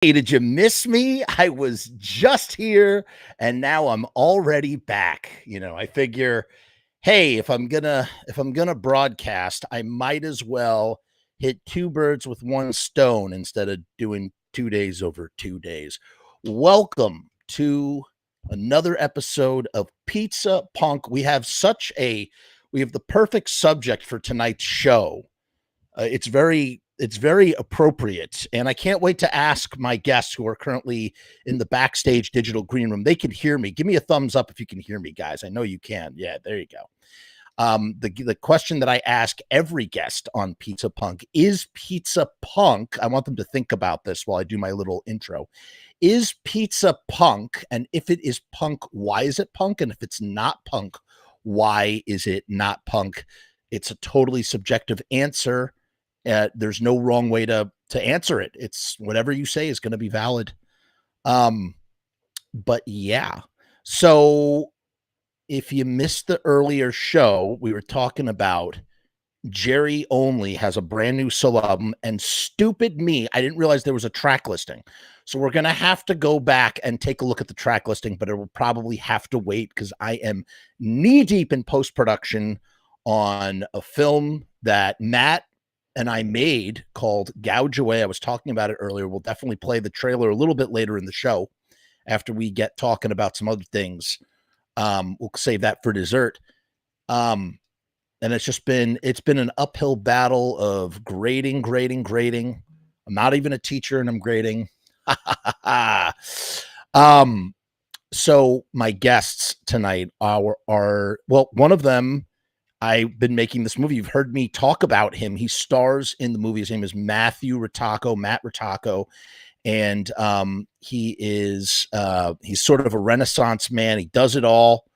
Hey, did you miss me? I was just here and now I'm already back. I figure, hey, if I'm gonna broadcast, I might as well hit two birds with one stone instead of doing 2 days over 2 days. Welcome to another episode of Pizza Punk. We have the perfect subject for tonight's show. It's very appropriate, and I can't wait to ask my guests who are currently in the backstage digital green room. They can hear me. Give me a thumbs up if you can hear me, guys. I know you can. Yeah, there you go. The question that I ask every guest on Pizza Punk is Pizza Punk. I want them to think about this while I do my little intro. Is pizza punk? And if it is punk, why is it punk? And if it's not punk, why is it not punk? It's a totally subjective answer. There's no wrong way to answer it. It's whatever you say is going to be valid. But yeah. So if you missed the earlier show, we were talking about Jerry Only has a brand new solo album, and stupid me, I didn't realize there was a track listing. So we're going to have to go back and take a look at the track listing, but it will probably have to wait because I am knee deep in post-production on a film that Matt and I made called Gouge Away. I was talking about it earlier. We'll definitely play the trailer a little bit later in the show after we get talking about some other things. We'll save that for dessert. And it's been an uphill battle of grading. I'm not even a teacher and I'm grading. So my guests tonight are one of them, I've been making this movie. You've heard me talk about him. He stars in the movie. His name is Matt Ritacco. And he's sort of a Renaissance man. He does it all.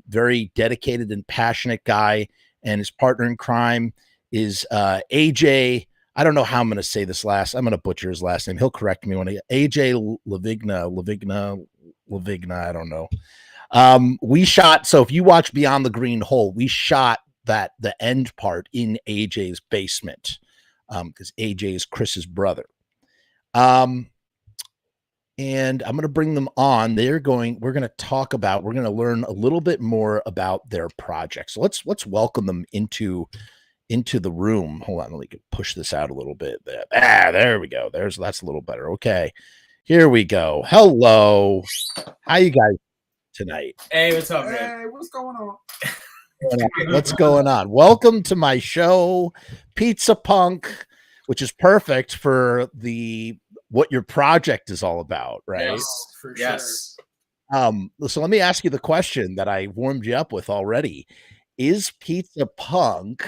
Very dedicated and passionate guy. And his partner in crime is AJ. I don't know how I'm going to say this last. I'm going to butcher his last name. He'll correct me when AJ Lavigna. I don't know. We shot, so if you watch Beyond the Green Hole, we shot the end part in AJ's basement, because AJ is Chris's brother. And I'm going to bring them on. We're going to learn a little bit more about their project. So let's welcome them into the room. Hold on, let me push this out a little bit. There we go. That's a little better. Okay. Here we go. Hello. How you guys tonight? Hey, what's up, man? Hey, what's going on? What's going on? Welcome to my show, Pizza Punk, which is perfect for what your project is all about, right? Yes, for yes. sure. So let me ask you the question that I warmed you up with already. Is pizza punk?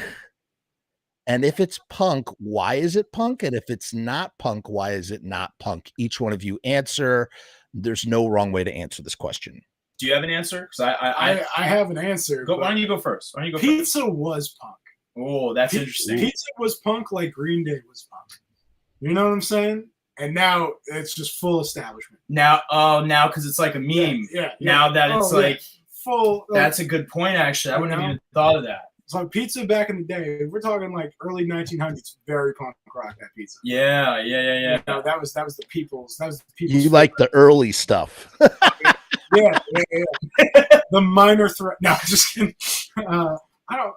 And if it's punk, why is it punk? And if it's not punk, why is it not punk? Each one of you answer. There's no wrong way to answer this question. Do you have an answer? Because I have an answer. Why don't you go first? Pizza was punk. Oh, that's interesting. Pizza was punk like Green Day was punk. You know what I'm saying? And now it's just full establishment. Now because it's like a meme. Yeah. Now that it's like full. That's a good point, actually. I wouldn't have even thought of that. So pizza back in the day, we're talking like early 1900s, very punk rock. That pizza. Yeah. That was the people's. That was the people's. You like the early stuff. Yeah. The minor threat. No, just kidding. I don't.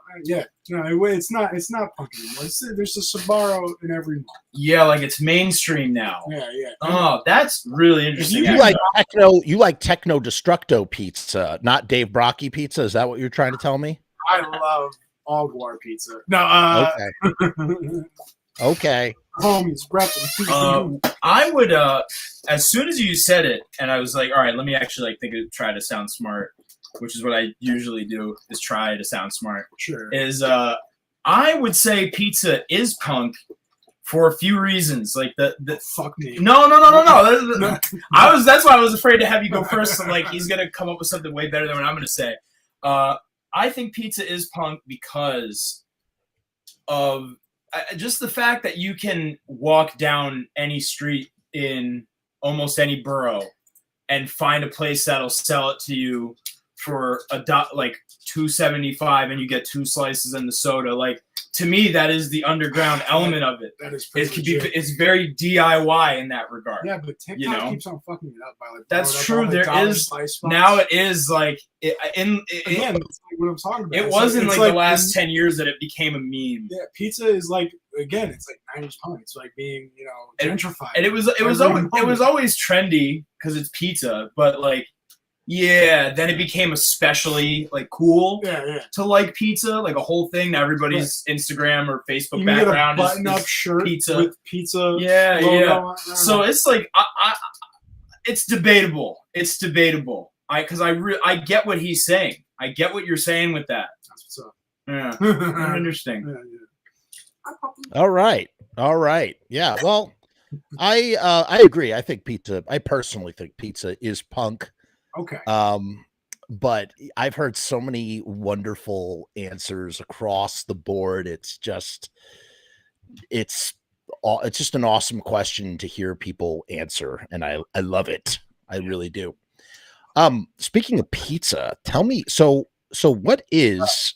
No, it's not punk anymore. There's a Sbarro in every mall. Yeah, like it's mainstream now. Yeah. Oh, that's really interesting. You like techno destructo pizza, not Dave Brockie pizza. Is that what you're trying to tell me? I love all guar pizza. No. Okay. Homies, repping. I would as soon as you said it, and I was like, all right, let me actually try to sound smart, which is what I usually do, is try to sound smart. Sure. I would say pizza is punk for a few reasons. Like the fuck me. No. That's why I was afraid to have you go first. So he's gonna come up with something way better than what I'm gonna say. I think pizza is punk because of just the fact that you can walk down any street in almost any borough and find a place that'll sell it to you for $2.75, and you get 2 slices and the soda. to me, that is the underground element of it. That is It could be. legit. It's very DIY in that regard. Yeah, but TikTok you know? keeps on fucking it up by like. That's true. There There is now. It is like again. That's like what I'm talking about. It was in like the last 10 years that it became a meme. Yeah, pizza is like again. It's like 90s punk. It's like being gentrified. And it was always trendy because it's pizza, but like. Yeah, then it became especially like cool to like pizza, like a whole thing. Now everybody's Instagram or Facebook background is button-up shirt pizza with pizza. Yeah, yeah. So it's like it's debatable. It's debatable. Because I get what he's saying. I get what you're saying with that. That's what's up. Yeah, interesting. All right. Yeah. Well, I agree. I think pizza. I personally think pizza is punk. Okay. But I've heard so many wonderful answers across the board. It's just an awesome question to hear people answer, and I love it. I really do. Speaking of pizza, tell me. So what is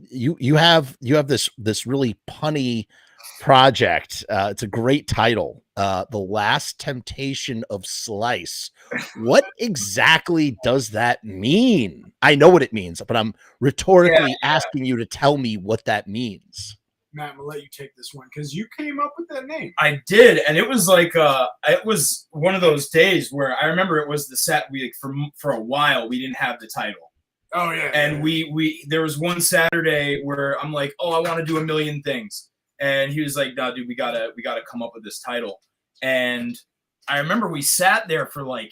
you have this really punny project. It's a great title. The Last Temptation of Slice. What exactly does that mean? I know what it means, but I'm rhetorically asking you to tell me what that means. Matt, I'm gonna let you take this one because you came up with that name. I did, and it was like it was one of those days where I remember it was the set we for a while we didn't have the title. Oh yeah. And we there was one Saturday where I'm like, oh, I want to do a million things. And he was like, no, dude, we gotta come up with this title. And I remember we sat there for like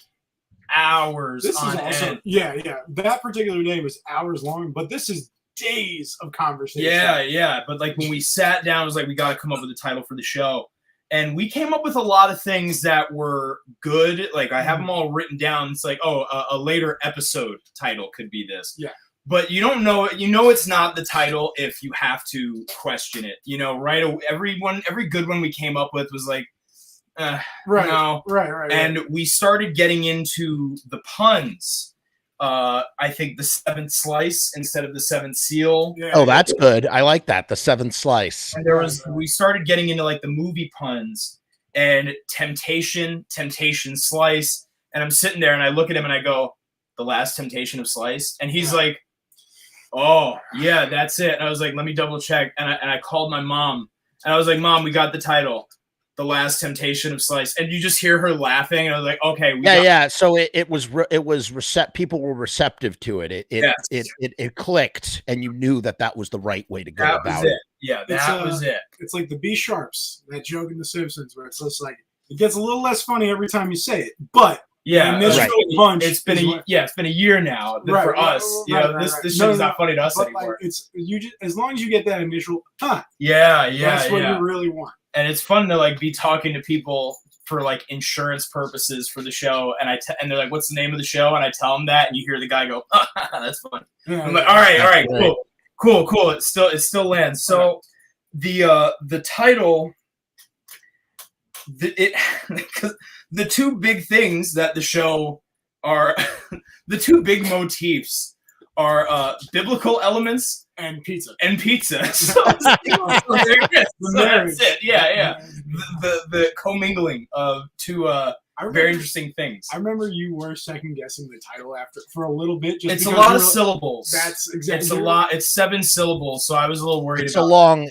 hours on end. Yeah. That particular day was hours long, but this is days of conversation. Yeah. But like when we sat down, it was like, we gotta come up with a title for the show. And we came up with a lot of things that were good. Like I have them all written down. It's like, a later episode title could be this. Yeah. But you don't know it. You know it's not the title if you have to question it. You know, right? Every good one we came up with was like, right. No. Right. And we started getting into the puns. I think the seventh slice instead of the seventh seal. Yeah. Oh, that's good. I like that. The seventh slice. And we started getting into like the movie puns and temptation slice. And I'm sitting there and I look at him and I go, The Last Temptation of Slice. And he's like, oh, yeah, that's it. And I was like, let me double check. And I called my mom. And I was like, Mom, we got the title, The Last Temptation of Slice. And you just hear her laughing. And I was like, okay. Yeah. So it was people were receptive to it. It clicked, and you knew that was the right way to go about it. Yeah, that was it. It's like the B sharps, that joke in The Simpsons, where it's just like, it gets a little less funny every time you say it. But yeah, bunch it's been a year now for us. This shit is not funny to us anymore. Like, you just, as long as you get that initial that's what you really want. And it's fun to like be talking to people for like insurance purposes for the show, and they're like, "What's the name of the show?" And I tell them that, and you hear the guy go, "That's fun." Yeah, I'm like, "All right, cool. It still lands." So the title. The two big things that the show are, the two big motifs are biblical elements and pizza. So there it is. So that's it. Yeah. The commingling of two very interesting things. I remember you were second guessing the title for a little bit. It's a lot of syllables. That's exactly. It's a lot. It's 7 syllables. So I was a little worried. It's a long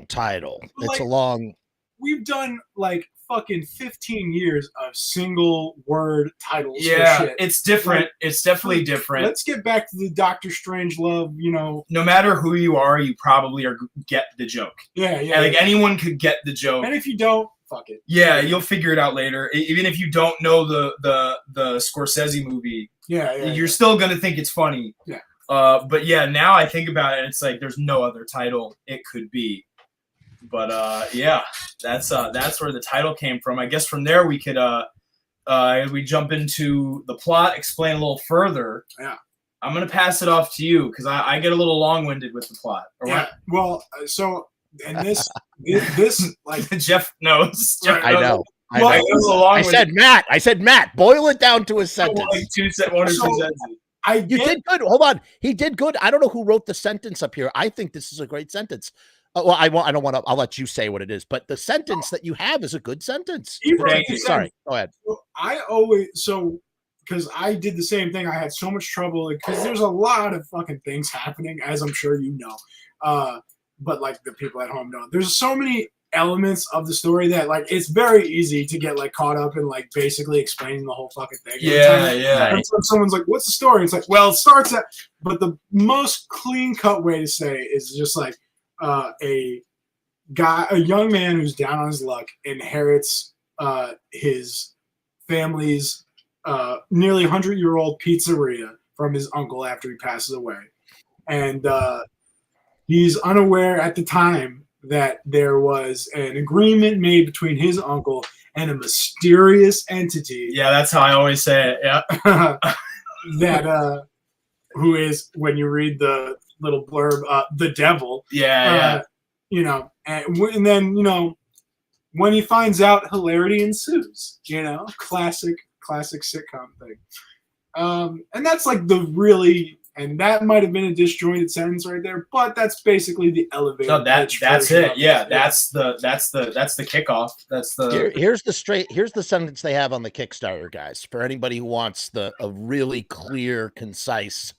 title. It's a long. We've done like fucking 15 years of single word titles. Yeah, for shit. It's different. Like, it's definitely different. Let's get back to the Doctor Strange love, No matter who you are, you probably get the joke. Yeah. Like anyone could get the joke. And if you don't, fuck it. Yeah, you'll figure it out later. Even if you don't know the Scorsese movie, you're still gonna think it's funny. Yeah. But yeah, now I think about it, it's like there's no other title it could be. But that's where the title came from. I guess from there we could we jump into the plot, explain a little further. Yeah. I'm gonna pass it off to you because I get a little long-winded with the plot. Yeah. Well, so and this like Jeff knows. I know. I said Matt. Boil it down to a sentence. Like one or two sentences. You did good. Hold on. He did good. I don't know who wrote the sentence up here. I think this is a great sentence. Well, I don't want to. I'll let you say what it is, but the sentence that you have is a good sentence. You wrote Thank the you. Sorry, sentence. go ahead. I always because I did the same thing. I had so much trouble because there's a lot of fucking things happening, as I'm sure you know. But like the people at home don't. There's so many elements of the story that like it's very easy to get like caught up in like basically explaining the whole fucking thing. Yeah. Every time someone's like, "What's the story?" It's like, well, it starts at. But the most clean cut way to say it is just like a young man who's down on his luck inherits his family's nearly 100-year-old pizzeria from his uncle after he passes away, and he's unaware at the time that there was an agreement made between his uncle and a mysterious entity. Yeah, that's how I always say it. Yeah. That who is, when you read the little blurb, the devil. Yeah. You know, and then, you know, when he finds out, hilarity ensues. You know, classic sitcom thing. And that's like the really, and that might have been a disjointed sentence right there, but that's basically the elevator. No, that's it. Yeah, that's the kickoff. That's the Here's the sentence they have on the Kickstarter, guys. For anybody who wants a really clear, concise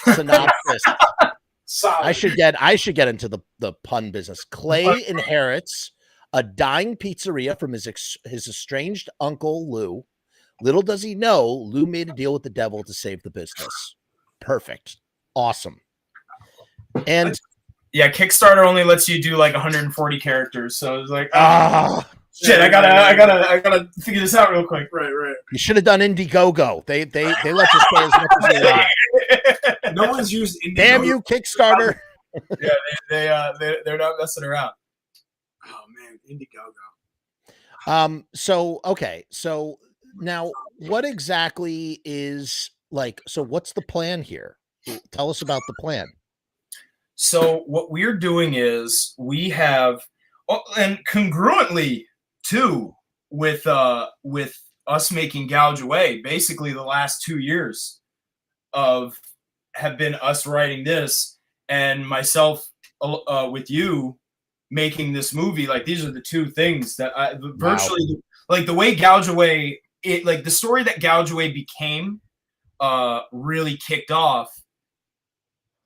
synopsis. Solid. I should get into the pun business. Clay inherits a dying pizzeria from his estranged uncle Lou. Little does he know, Lou made a deal with the devil to save the business. Perfect. Awesome. And yeah, Kickstarter only lets you do like 140 characters, so it's like, shit, Yeah, I gotta figure this out real quick. Right. You should have done Indiegogo. They let you say as much as you want. No one's used Indiegogo. Damn you, Kickstarter. Yeah, they're not messing around. Oh man, Indiegogo. So now what exactly is what's the plan here? Tell us about the plan. So what we're doing is we have, and congruently too with us making Gouge Away, basically the last 2 years have been us writing this and myself with you making this movie. Like these are the two things that I virtually like the way Gouge Away, it like the story that Gouge Away became really kicked off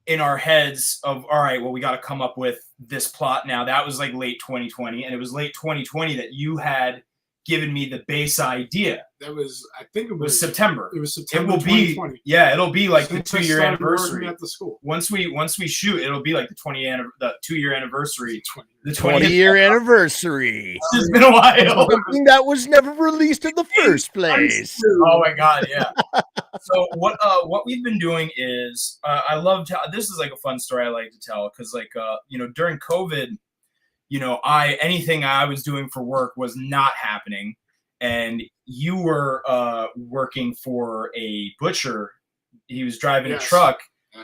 in our heads of, all right, well, we got to come up with this plot now. That was like late 2020, and it was late 2020 that you had given me the base idea. That was, I think it was September. It was September. It will 2020. be, yeah, it'll be like the Since I 2-year started anniversary. working at the school. Once we shoot, it'll be like the 2-year anniversary. The 20-year anniversary. It's been a while. Something that was never released in the first place. Oh my god, yeah. So what we've been doing is I love this is like a fun story I like to tell because like during COVID, anything I was doing for work was not happening, and you were working for a butcher. He was driving a truck,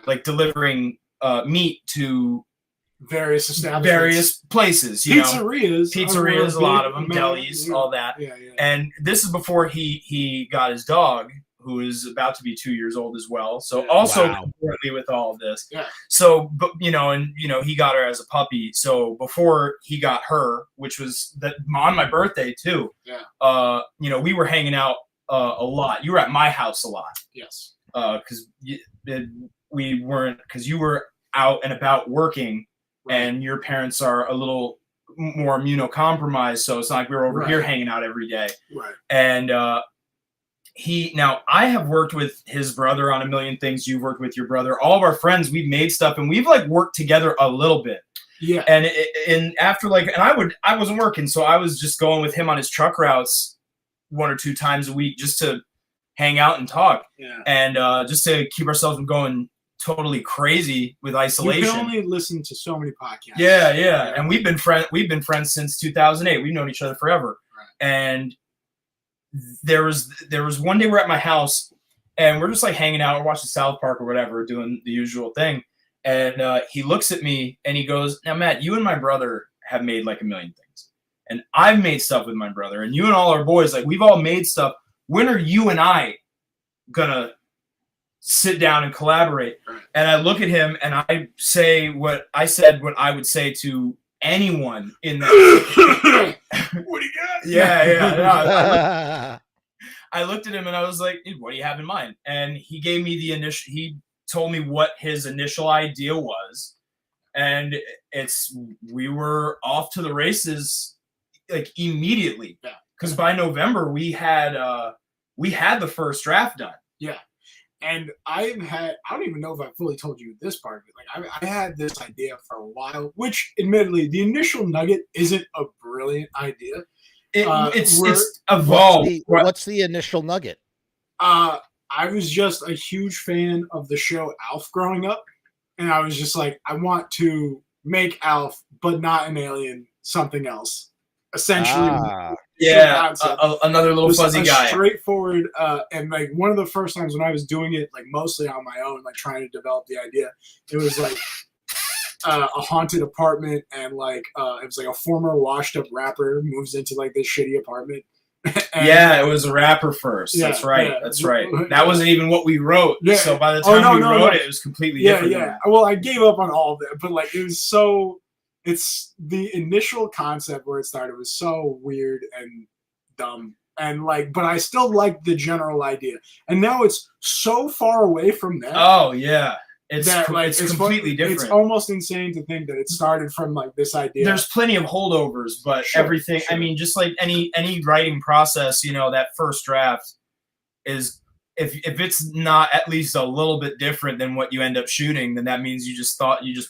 like delivering meat to various establishments, various places, pizzerias, a lot of them, delis, all that. Yeah. And this is before he got his dog, who is about to be 2 years old as well. So also concurrently with all of this. Yeah. So, but he got her as a puppy. So before he got her, which was on my birthday too. Yeah. We were hanging out a lot. You were at my house a lot. Yes. Because we weren't, because you were out and about working. Right. And your parents are a little more immunocompromised, so it's not like we were over here hanging out every day. Right. And I have worked with his brother on a million things. You've worked with your brother. All of our friends, we've made stuff, and we've like worked together a little bit. Yeah. And after I wasn't working, so I was just going with him on his truck routes 1 or 2 times a week just to hang out and talk. Yeah. And just to keep ourselves from going totally crazy with isolation. You can only listen to so many podcasts. Yeah. And we've been friends since 2008. We've known each other forever. Right. And there was one day we're at my house and we're just like hanging out, we're watching South Park or whatever, doing the usual thing. And he looks at me and he goes, "Now, Matt, you and my brother have made like a million things. And I've made stuff with my brother. And you and all our boys, like we've all made stuff. When are you and I gonna sit down and collaborate. Right. And I look at him and I say what I would say to anyone in that. What do you got? Yeah. I looked at him and I was like, "What do you have in mind?" And he gave me he told me what his initial idea was. And we were off to the races like immediately. Yeah. Because by November we had the first draft done. Yeah. And I don't even know if I fully told you this part of it. Like I had this idea for a while, which admittedly the initial nugget isn't a brilliant idea. It's evolved. What's the initial nugget? I was just a huge fan of the show Alf growing up. And I was just like, I want to make Alf, but not an alien, something else. Essentially. Another little fuzzy guy. Straightforward, and like one of the first times when I was doing it, like mostly on my own, like trying to develop the idea, it was like a haunted apartment, and like it was like a former washed up rapper moves into like this shitty apartment. It was a rapper first. That's right. That's right. That wasn't even what we wrote. Yeah. So by the time we wrote it, it was completely different. Yeah. Well, I gave up on all of that, but like it was so. It's the initial concept where it started was so weird and dumb, and like, but I still liked the general idea. And now it's so far away from that. Oh yeah, it's completely different. It's almost insane to think that it started from like this idea. There's plenty of holdovers, but everything. Sure. I mean, just like any writing process, that first draft is. If it's not at least a little bit different than what you end up shooting, then that means you just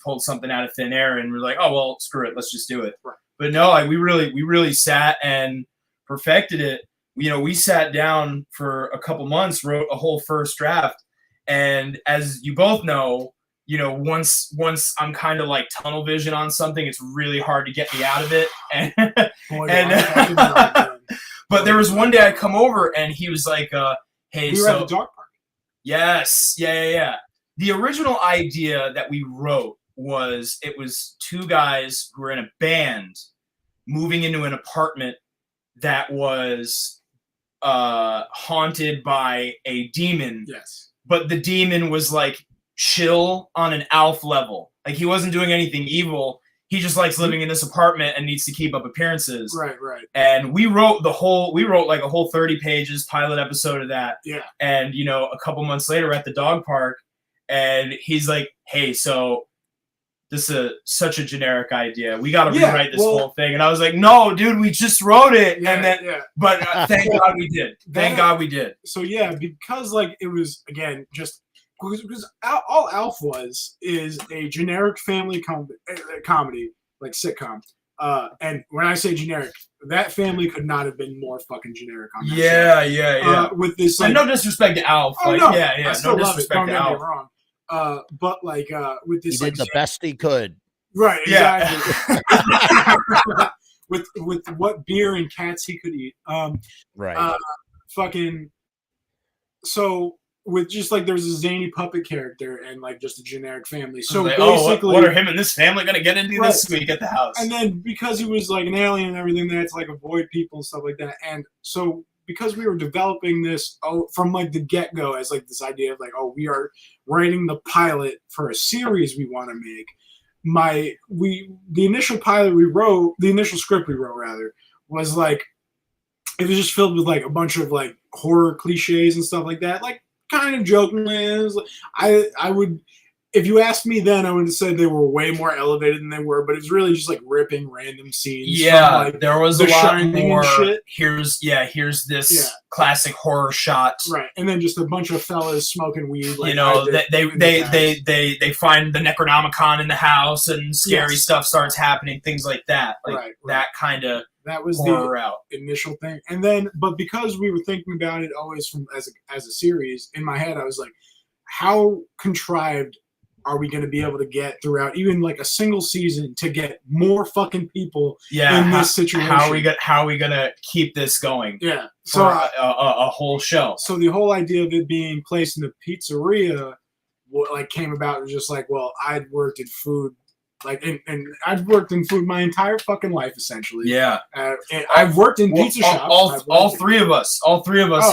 pulled something out of thin air and we're like, oh well, screw it, let's just do it. Right. But no, like we really sat and perfected it. We sat down for a couple months, wrote a whole first draft, and as you both know, once I'm kind of like tunnel vision on something, it's really hard to get me out of it. And but there was one day I come over and he was like, hey, we were at the dog park. Yes. Yeah. The original idea that we wrote was two guys who were in a band moving into an apartment that was haunted by a demon. Yes. But the demon was like chill on an Alf level. Like he wasn't doing anything evil. He just likes living in this apartment and needs to keep up appearances. Right. And we wrote like a whole 30 pages pilot episode of that. Yeah. And, a couple months later we're at the dog park and he's like, hey, so this is such a generic idea. We got to rewrite this whole thing. And I was like, no, dude, we just wrote it. Yeah, and then, but thank God we did. Thank God we did. So yeah, because like it was, again, just because all Alf is a generic family comedy, like sitcom. And when I say generic, that family could not have been more fucking generic on that show. Yeah. With this, like, and no disrespect to Alf. Oh, like, no. Yeah. I still No love it. Don't disrespect to get me Alf. wrong. But like with this, he did the best he could. Right. Exactly. Yeah. with what beer and cats he could eat. Right. So with just like there's a zany puppet character and like just a generic family. So like, basically, what are him and this family gonna get into this week at the house? And then because he was like an alien and everything, they had to like avoid people and stuff like that. And so because we were developing this from like the get-go as like this idea of like, we are writing the pilot for a series we want to make. The initial pilot we wrote, the initial script we wrote rather, was like it was just filled with like a bunch of like horror cliches and stuff like that. Like kind of jokingly, I would, if you asked me then, I would have said they were way more elevated than they were, but it's really just like ripping random scenes. Yeah, from, like, there was a lot more. Shit. Here's this classic horror shot, right? And then just a bunch of fellas smoking weed. Like they find the Necronomicon in the house, and scary stuff starts happening. Things like that, like that kind of. That was the initial thing. And then, but because we were thinking about it always from as a series, in my head, I was like, how contrived are we going to be able to get throughout even like a single season to get more fucking people in this situation? How are we going to keep this going? Yeah. So a whole show. So the whole idea of it being placed in a pizzeria came about just like, well, I'd worked in food. And I've worked in food my entire fucking life, essentially. Yeah. And I've worked in pizza shops. All three of us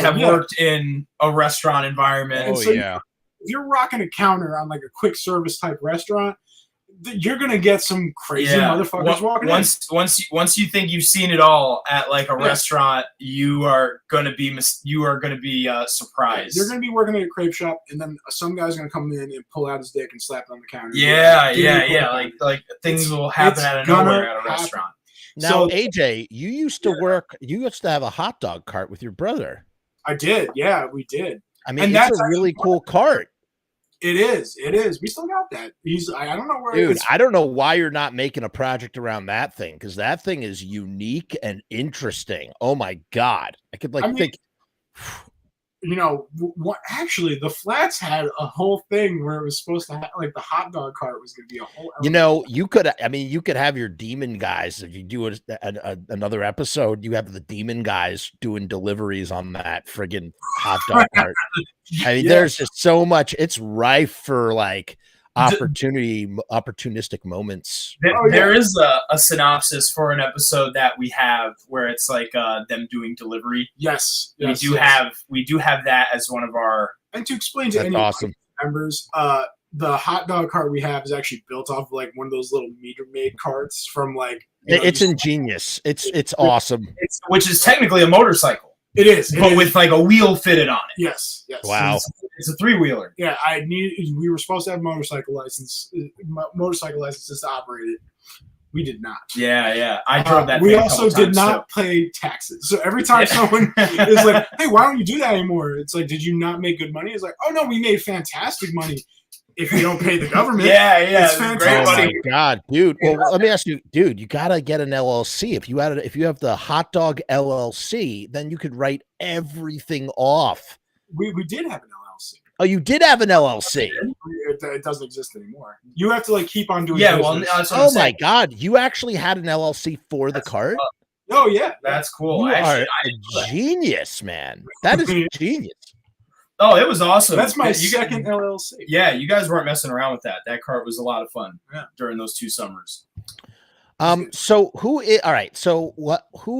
have worked in a restaurant environment. Oh, yeah. if you're rocking a counter on like a quick service type restaurant, you're gonna get some crazy motherfuckers walking in. Once you think you've seen it all at like a restaurant, you are gonna be surprised. You're gonna be working at a crepe shop, and then some guy's gonna come in and pull out his dick and slap it on the counter. Like things will happen out of nowhere at a restaurant. Now, AJ, you used to have a hot dog cart with your brother. I did. Yeah, we did. I mean, it's a really cool cart. It is. We still got that. I don't know where Dude, it is. I don't know why you're not making a project around that thing, because that thing is unique and interesting. Oh my God. I could think. You know, what actually the Flats had a whole thing where it was supposed to have like the hot dog cart was going to be a whole element. You know, you could have your demon guys. If you do another episode, you have the demon guys doing deliveries on that friggin' hot dog cart. I mean, there's just so much. It's rife for like opportunistic moments. There is a synopsis for an episode that we have where it's like them doing delivery. Yes, we do have that as one of our. And to explain to any members, the hot dog cart we have is actually built off of like one of those little meter maid carts from like. It's ingenious. It's awesome. Which is technically a motorcycle. It is, but with like a wheel fitted on it. Yes. Wow. It's a 3-wheeler. Yeah, we were supposed to have motorcycle licenses to operate it. We did not. Yeah. I drove that. We also did not pay taxes. So every time someone is like, "Hey, why don't you do that anymore?" It's like, "Did you not make good money?" It's like, "Oh no, we made fantastic money." If you don't pay the government, it's fantastic. Oh my God, dude! Well, let me ask you, dude. You gotta get an LLC. If you have the hot dog LLC, then you could write everything off. We did have an LLC. Oh, you did have an LLC. It doesn't exist anymore. You have to like keep on doing. Yeah, business. Oh my God, you actually had an LLC for the cart? Oh yeah, that's cool. You are a genius, man. That is genius. Oh, it was awesome. That's my second LLC. Yeah, you guys weren't messing around with that. That cart was a lot of fun during those 2 summers. So who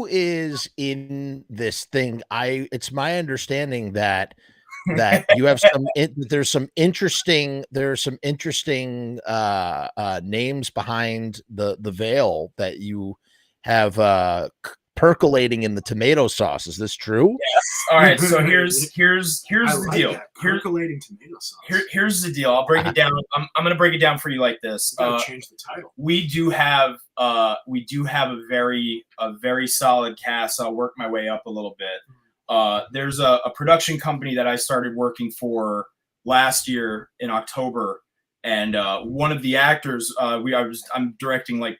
is in this thing? It's my understanding that you have there's some interesting names behind the veil that you have percolating in the tomato sauce. Is this true? Yes. All right. So here's the deal. Percolating tomato sauce. Here's the deal. I'll break it down. I'm going to break it down for you like this. Change the title. We do have a very solid cast. I'll work my way up a little bit. There's a production company that I started working for last year in October, and one of the actors I'm directing like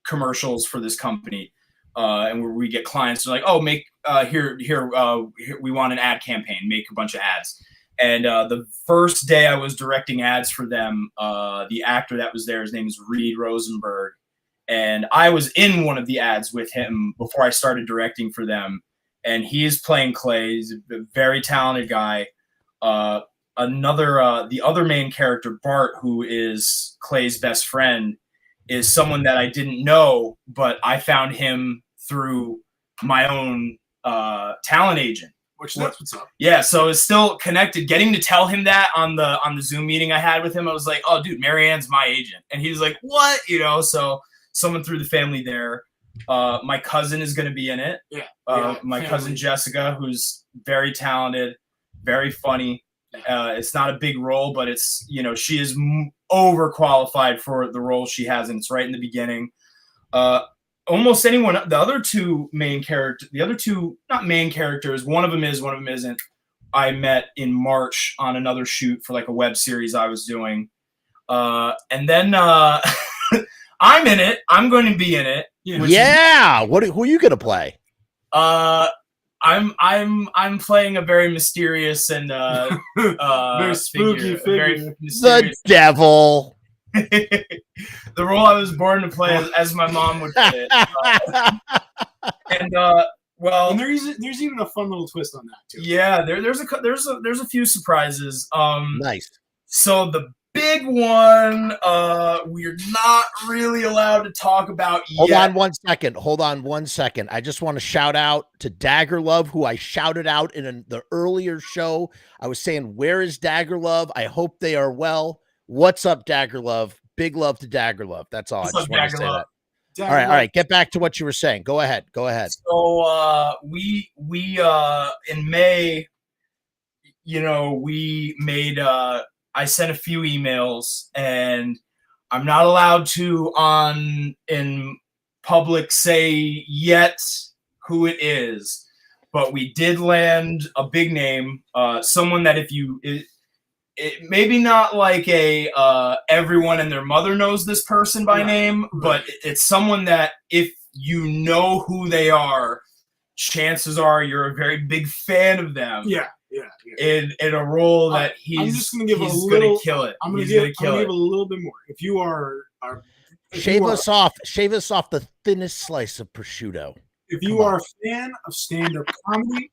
commercials for this company. And where we get clients, they're like, "Oh, make here, we want an ad campaign. Make a bunch of ads." And the first day I was directing ads for them, the actor that was there, his name is Reed Rosenberg, and I was in one of the ads with him before I started directing for them. And he is playing Clay. He's a very talented guy. The other main character, Bart, who is Clay's best friend, is someone that I didn't know, but I found him through my own talent agent. Which that's what's up. Yeah, so it's still connected. Getting to tell him that on the Zoom meeting I had with him, I was like, "Oh, dude, Marianne's my agent," and he was like, "What?" So someone through the family there. My cousin is going to be in it. My cousin Jessica, who's very talented, very funny. It's not a big role, but it's she is overqualified for the role she has, and it's right in the beginning. Almost anyone. The other two not main characters. One of them is, one of them isn't. I met in March on another shoot for like a web series I was doing, and then I'm in it. I'm going to be in it. Who are you gonna play? I'm playing a very mysterious and very spooky figure. Very mysterious. The devil. The role I was born to play, as my mom would put it. And there's even a fun little twist on that too. Yeah, there's a few surprises. Nice. So the big one we're not really allowed to talk about Hold yet. Hold on one second. I just want to shout out to Dagger Love, who I shouted out in the earlier show. I was saying, where is Dagger Love? I hope they are well. What's up, Dagger Love? Big love to Dagger Love. That's all. What's I just up, want to Dagger say Love? that. All right. Get back to what you were saying. Go ahead. So we in May, we made I sent a few emails, and I'm not allowed to in public say yet who it is, but we did land a big name, someone that if you it maybe not like a everyone and their mother knows this person by name, but it's someone that if you know who they are, chances are you're a very big fan of them. Yeah. In a role that I'm just gonna give he's a little, gonna kill it. I'm gonna He's give, gonna kill I'm it. gonna give a little bit more. If you are Shave us off the thinnest slice of prosciutto. If you are a fan of stand-up comedy,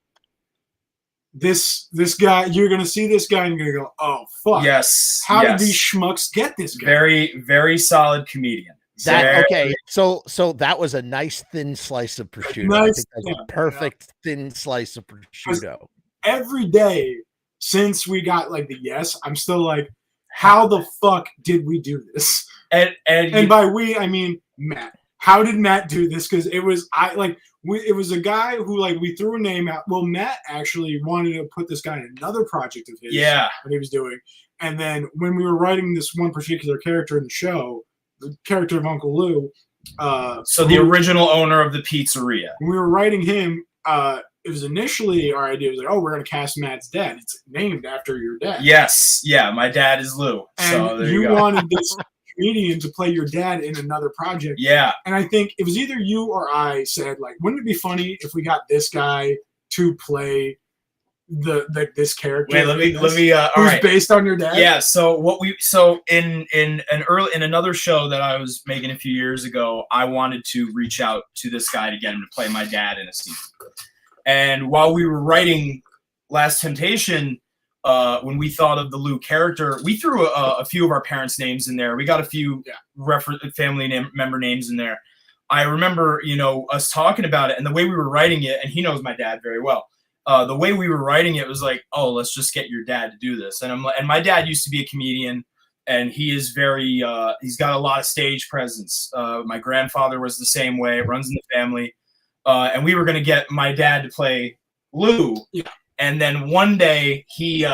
this guy, you're gonna see this guy and you're gonna go, oh fuck. Yes. How did these schmucks get this guy? Very, very solid comedian. Okay, so that was a nice thin slice of prosciutto. I think that's a perfect thin slice of prosciutto. Every day since we got like the yes, I'm still like, how the fuck did we do this? And by we, I mean Matt. How did Matt do this? Because it was it was a guy who like we threw a name out. Well, Matt actually wanted to put this guy in another project of his. Yeah. That he was doing. And then when we were writing this one particular character in the show, the character of Uncle Lou. So the original owner of the pizzeria. When we were writing him, it was initially our idea was like, oh, we're going to cast Matt's dad. It's named after your dad. Yes. Yeah. My dad is Lou. And so there you go. wanted this comedian to play your dad in another project. Yeah. And I think it was either you or I said, like, wouldn't it be funny if we got this guy to play this character? Wait, let me all who's right. based on your dad? Yeah, in another show that I was making a few years ago, I wanted to reach out to this guy to get him to play my dad in a scene. And while we were writing Last Temptation, when we thought of the Lou character, we threw a few of our parents' names in there. We got a few family member names in there. I remember, us talking about it, and the way we were writing it, and he knows my dad very well. The way we were writing it was like, oh, let's just get your dad to do this. And my dad used to be a comedian, and he is very, he's got a lot of stage presence. My grandfather was the same way. It runs in the family. And we were going to get my dad to play Lou. Yeah. And then one day he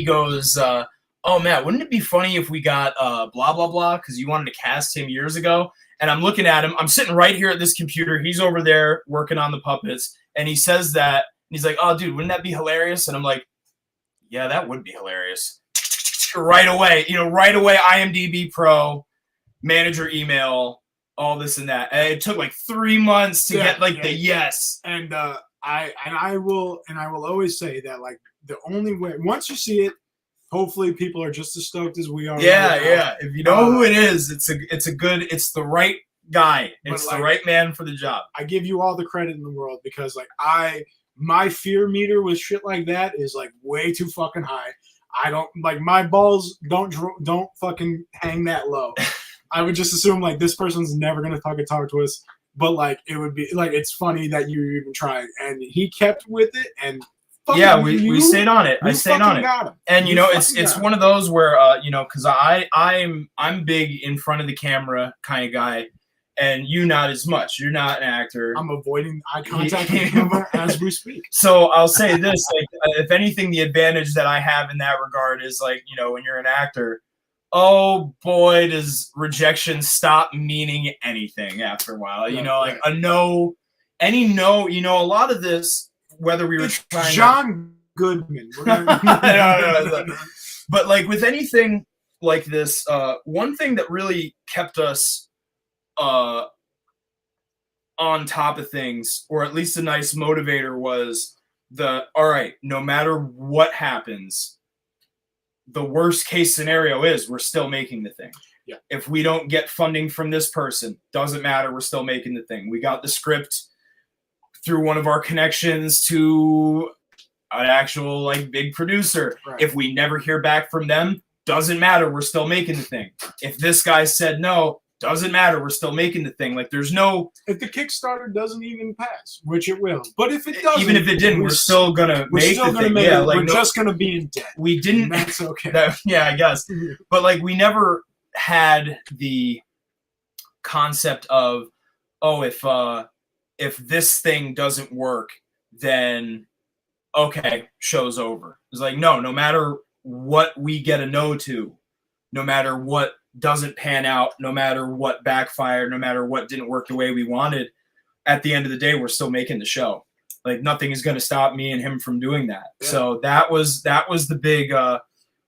goes, oh, Matt, wouldn't it be funny if we got blah, blah, blah? Because you wanted to cast him years ago. And I'm looking at him. I'm sitting right here at this computer. He's over there working on the puppets. And he says that. And he's like, oh, dude, wouldn't that be hilarious? And I'm like, yeah, that would be hilarious. Right away, IMDb Pro, manager email, all this and that. And it took like 3 months to get the yes. And I will always say that like the only way, once you see it, hopefully people are just as stoked as we are. Yeah. If you know who it is, it's the right guy. It's the right man for the job. I give you all the credit in the world because my fear meter with shit like that is like way too fucking high. I don't like my balls don't fucking hang that low. I would just assume like this person's never gonna fucking talk to us, but like it would be like it's funny that you even tried, and he kept with it, and we stayed on it. I stayed on it, and it's one of those where because I'm big in front of the camera kind of guy. And you not as much. You're not an actor. I'm avoiding eye contact with him as we speak. So I'll say this: if anything, the advantage that I have in that regard is when you're an actor, oh boy, does rejection stop meaning anything after a while. A no, any no. A lot of this, whether we were trying John Goodman. No. But with anything like this, one thing that really kept us on top of things, or at least a nice motivator, was all right, no matter what happens, the worst case scenario is we're still making the thing. Yeah. If we don't get funding from this person, doesn't matter, we're still making the thing. We got the script through one of our connections to an actual big producer. Right. If we never hear back from them, doesn't matter, we're still making the thing. If this guy said no, doesn't matter, we're still making the thing. Like there's no. If the Kickstarter doesn't even pass, which it will, but if it doesn't, even if it didn't, we're still gonna make the thing. Yeah, like we're just gonna be in debt. We didn't. And that's okay. Yeah, I guess. But like we never had the concept of, oh, if this thing doesn't work, then okay, show's over. It's like no matter what we get a no to, no matter what doesn't pan out, no matter what backfired, no matter what didn't work the way we wanted, at the end of the day, we're still making the show. Like nothing is going to stop me and him from doing that. Yeah. So that was the big,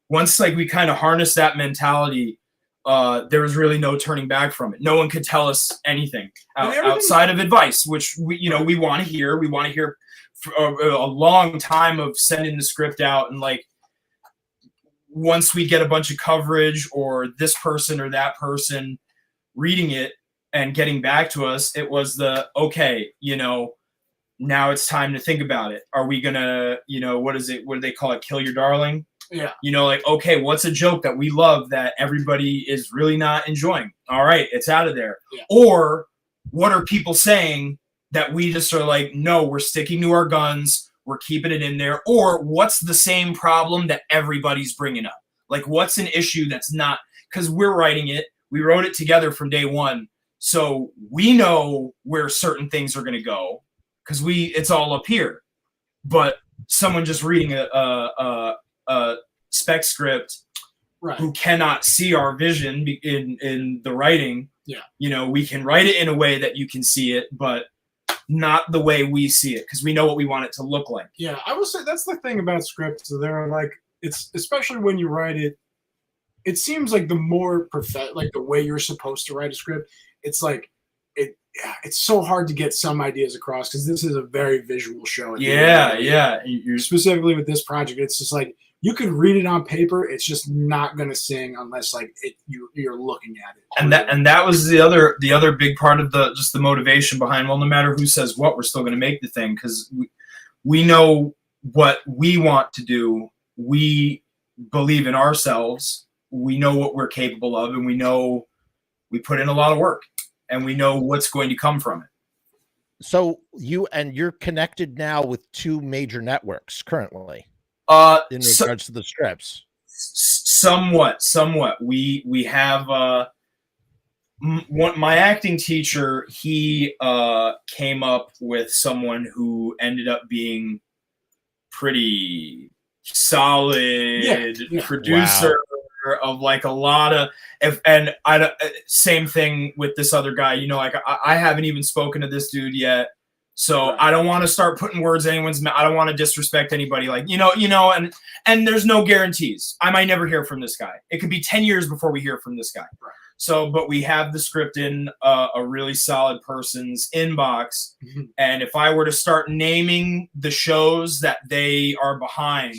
once like we kind of harnessed that mentality, there was really no turning back from it. No one could tell us anything outside of advice, which we want to hear. We want to hear for a long time of sending the script out, and like once we get a bunch of coverage or this person or that person reading it and getting back to us, it was the okay, now it's time to think about it. Are we gonna, what do they call it? Kill your darling? Yeah. Like, okay, what's a joke that we love that everybody is really not enjoying? All right, it's out of there. Yeah. Or what are people saying that we just are like, no, we're sticking to our guns, we're keeping it in there? Or what's the same problem that everybody's bringing up? Like, what's an issue that's not, because we're writing it, we wrote it together from day one, so we know where certain things are going to go, because it's all up here. But someone just reading a spec script, right, who cannot see our vision in the writing, we can write it in a way that you can see it, but not the way we see it, because we know what we want it to look like. Yeah, I will say that's the thing about scripts. They're like, it's especially when you write it, it seems like the more like the way you're supposed to write a script, it's like it's so hard to get some ideas across, because this is a very visual show. Yeah. You're specifically with this project, it's just like you could read it on paper, it's just not going to sing unless like you're looking at it. And that was the other big part of the motivation behind, well, no matter who says what, we're still going to make the thing, because we know what we want to do. We believe in ourselves. We know what we're capable of, and we know we put in a lot of work, and we know what's going to come from it. So you're connected now with 2 major networks currently. In regards to the strips, somewhat. We have my acting teacher. He came up with someone who ended up being pretty solid producer of like a lot of. Same thing with this other guy. Like I haven't even spoken to this dude yet. So I don't want to start putting words in anyone's mouth. I don't want to disrespect anybody. Like, and there's no guarantees. I might never hear from this guy. It could be 10 years before we hear from this guy. Right. So, but we have the script in a really solid person's inbox. Mm-hmm. And if I were to start naming the shows that they are behind,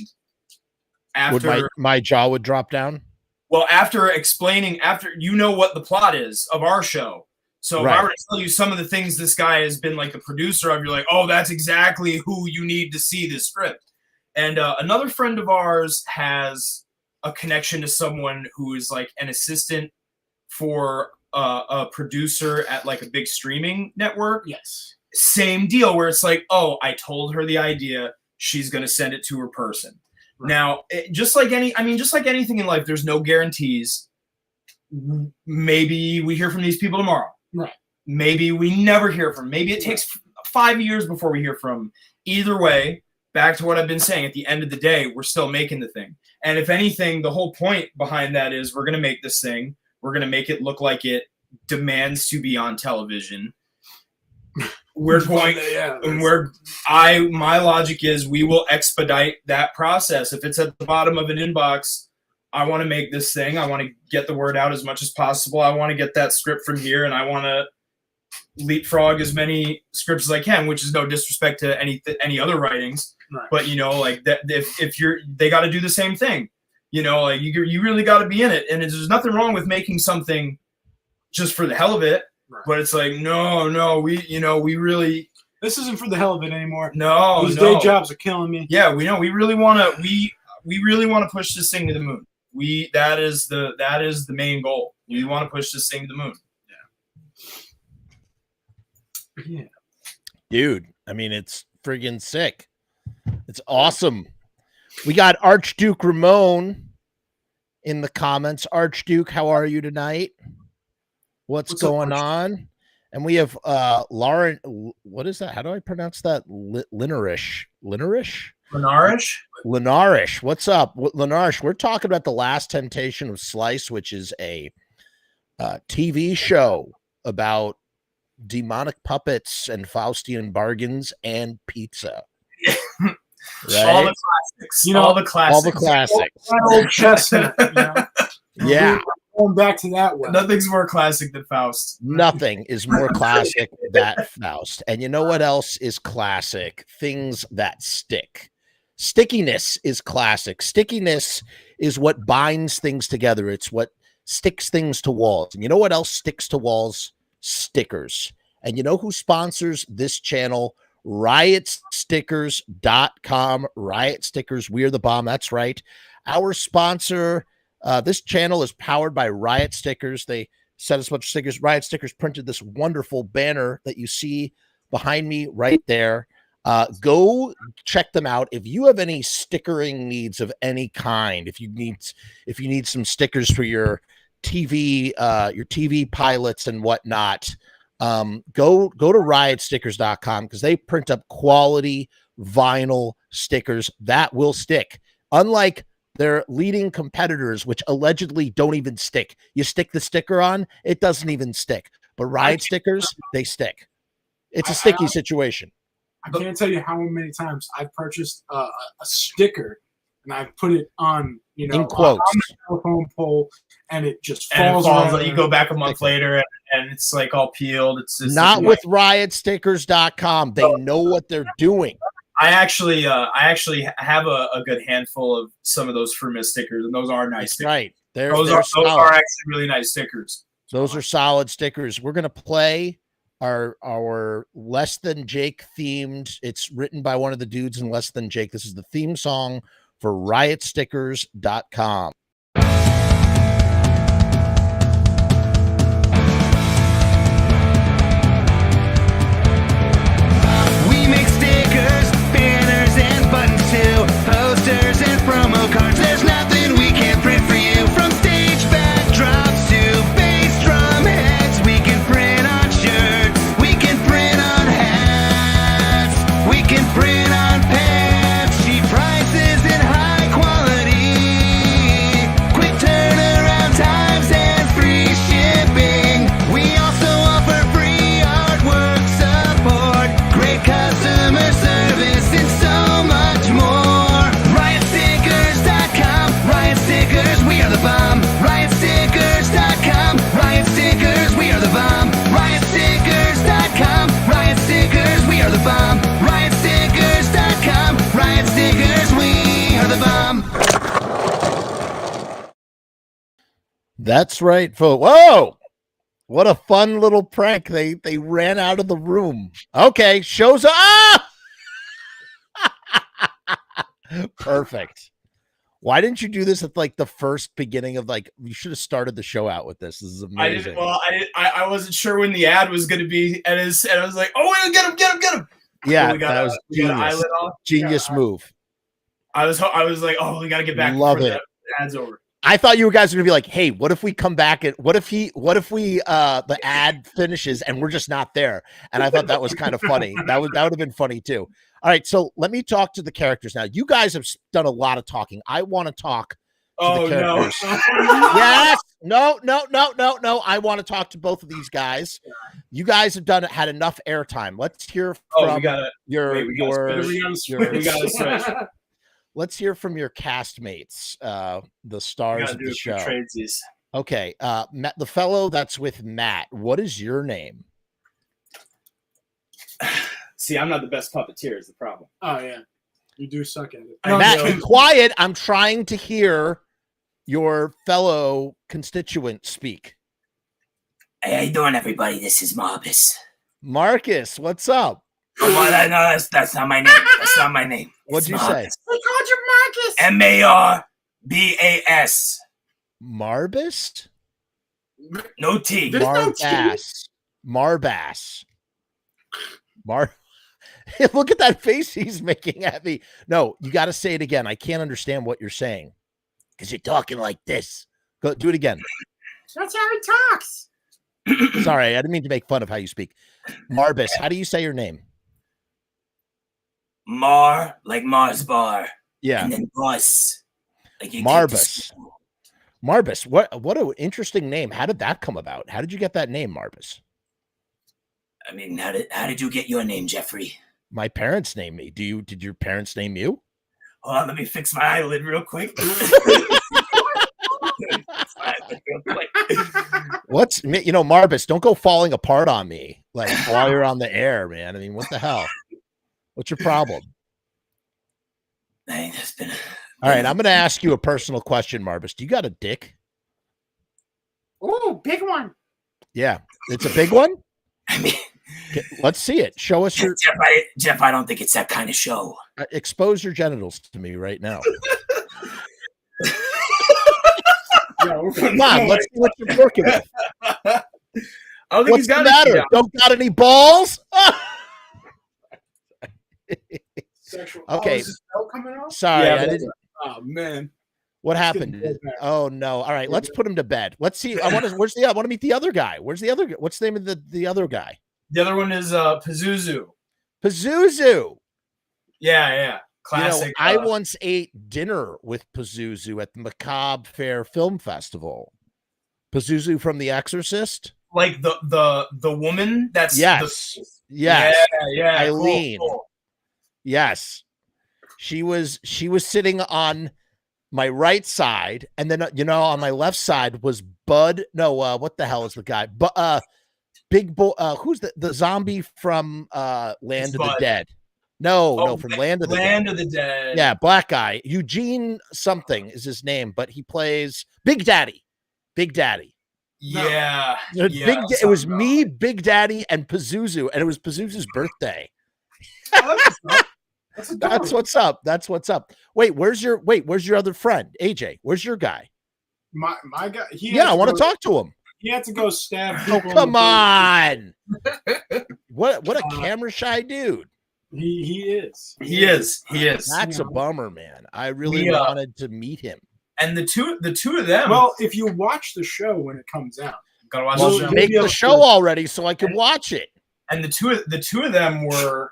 after my jaw would drop down. Well, after explaining, what the plot is of our show. So if I were to tell you some of the things this guy has been like the producer of, you're like, oh, that's exactly who you need to see this script. And another friend of ours has a connection to someone who is like an assistant for a producer at like a big streaming network. Yes. Same deal, where it's like, oh, I told her the idea, she's going to send it to her person. Right. Now, just like anything in life, there's no guarantees. Maybe we hear from these people tomorrow. Right. Maybe we never hear from. Maybe it takes 5 years before we hear from. Either way, back to what I've been saying, at the end of the day, we're still making the thing. And if anything, the whole point behind that is we're going to make this thing. We're going to make it look like it demands to be on television. We're going, my logic is we will expedite that process. If it's at the bottom of an inbox, I want to make this thing. I want to get the word out as much as possible. I want to get that script from here, and I want to leapfrog as many scripts as I can, which is no disrespect to any other writings. Right. But like that, if they got to do the same thing. Like you really got to be in it, and there's nothing wrong with making something just for the hell of it. Right. But it's like no, we really. This isn't for the hell of it anymore. No, these day jobs are killing me. Yeah, we know. We really want to. We really want to push this thing to the moon. That is the main goal. We want to push this thing to the moon. Yeah. Dude, I mean, it's friggin' sick. It's awesome. We got Archduke Ramon in the comments. Archduke, how are you tonight? What's going on? And we have Lauren. What is that? How do I pronounce that? Linarish. Linarish. What's up? Linarish, we're talking about The Last Temptation of Slice, which is a TV show about demonic puppets and Faustian bargains and pizza. Right? All the classics. All the classics. That old chestnut. Yeah. Going back to that one. Nothing's more classic than Faust. Nothing is more classic than Faust. And you know what else is classic? Things that stick. Stickiness is classic. Stickiness is what binds things together. It's what sticks things to walls. And you know what else sticks to walls? Stickers. And you know who sponsors this channel? riotstickers.com. Riot Stickers. We're the bomb. That's right. Our sponsor. This channel is powered by Riot Stickers. They sent us a bunch of stickers. Riot Stickers printed this wonderful banner that you see behind me right there. Go check them out. If you have any stickering needs of any kind, if you need some stickers for your TV pilots and whatnot, go to riotstickers.com because they print up quality vinyl stickers that will stick. Unlike their leading competitors, which allegedly don't even stick. You stick the sticker on, it doesn't even stick. But Riot Stickers, they stick. It's a sticky situation. I can't tell you how many times I've purchased a sticker and I've put it on, in quotes, on the telephone pole, and it just falls. You go back a month later, and it's like all peeled. It's just not with riotstickers.com. They know what they're doing. I actually have a good handful of some of those Frumess stickers, and those are nice. That's right. Those are actually really nice stickers. Those are solid stickers. We're gonna play our Less Than Jake themed. It's written by one of the dudes in Less Than Jake. This is the theme song for riotstickers.com. Posters and promo cards, there's nothing we can't print for you. From stage backdrops to bass drum heads, we can print on shirts, we can print on hats, we can print on pants. Cheap prices and high quality, quick turnaround times and free shipping. We also offer free artwork support, great customer service, and so much more. We are the bomb. Riotstickers.com. Riot Stickers, we are the bomb. Riotstickers.com. Riot Stickers, we are the bomb. Riotstickers.com. Riot Stickers, we are the bomb. That's right, folks. Whoa! What a fun little prank. They ran out of the room. Okay, shows up. Ah! Perfect. Why didn't you do this at like the first beginning of you should have started the show out with this. This is amazing. I wasn't sure when the ad was going to be, and I was like, oh, get him. Yeah, that was genius. Genius move. I was like, oh, we got to get back. Love it. The ad's over. I thought you guys were gonna be like, hey, what if we come back and what if the ad finishes and we're just not there? And I thought that was kind of funny. That would have been funny too. All right, so let me talk to the characters now. You guys have done a lot of talking. I want to talk to the characters. No. Yes. No. I want to talk to both of these guys. You guys have had enough airtime. Let's hear from let's hear from your castmates, the stars of the show. Okay, the fellow that's with Matt. What is your name? See, I'm not the best puppeteer is the problem. Oh, yeah. You do suck at it. Matt, be quiet. I'm trying to hear your fellow constituent speak. Hey, how you doing, everybody? This is Marcus. Marcus, what's up? Oh, no, that's not my name. That's not my name. What'd you say? We called you Marcus. B-A-S. Marbus? No T. There's no T. Marbass. Look at that face he's making at me. No, you got to say it again. I can't understand what you're saying because you're talking like this. Go do it again. That's how he talks. Sorry, I didn't mean to make fun of how you speak. Marbus, how do you say your name? Mar, like Mars bar. Yeah. And then bus. Like you Marbus. Marbus, what an interesting name. How did that come about? How did you get that name, Marbus? I mean, how did you get your name, Jeffrey? My parents named me. Did your parents name you? Hold on, let me fix my eyelid real quick. What's Marbus, don't go falling apart on me like while you're on the air, man. I mean, what the hell? What's your problem? Dang, that's been All right, I'm going to ask you a personal question, Marbus. Do you got a dick? Oh, big one. Yeah, it's a big one. I mean, Let's see it. Show us your Jeff. I don't think it's that kind of show. expose your genitals to me right now. Come on, let's see what you're working with. I don't think What's he's the got matter? anything Don't got any balls? Sexual. Okay. Oh, is this belt coming out? Sorry, Yeah, I but- didn't. Oh man. What Let's happened? get the ball back. Oh no! All right, let's put him to bed. Let's see. I want to meet the other guy. Where's the other? What's the name of the other guy? The other one is Pazuzu. Pazuzu. Yeah. Classic. I once ate dinner with Pazuzu at the Macabre Fair Film Festival. Pazuzu from The Exorcist. Like the woman that's Yes. Yeah. Eileen. Cool. Yes. She was sitting on my right side, and then on my left side was Bud. No, what the hell is the guy? But Big Boy. Who's the zombie from Land of the Dead? No, from Land of the Dead. Land of the Dead. Yeah, black guy. Eugene something is his name, but he plays Big Daddy. Big Daddy. Yeah. It was me, Big Daddy, and Pazuzu, and it was Pazuzu's birthday. That's what's up. That's what's up. Wait, where's your other friend? AJ, where's your guy? My guy. I want to talk to him. He had to go stab Oh, people. come on. What a camera shy dude. He is. He is. That's a bummer, man. I really wanted to meet him. And the two of them. Well, if you watch the show when it comes out, gotta watch Well, the show. make the show already so I can watch it. And the two of them were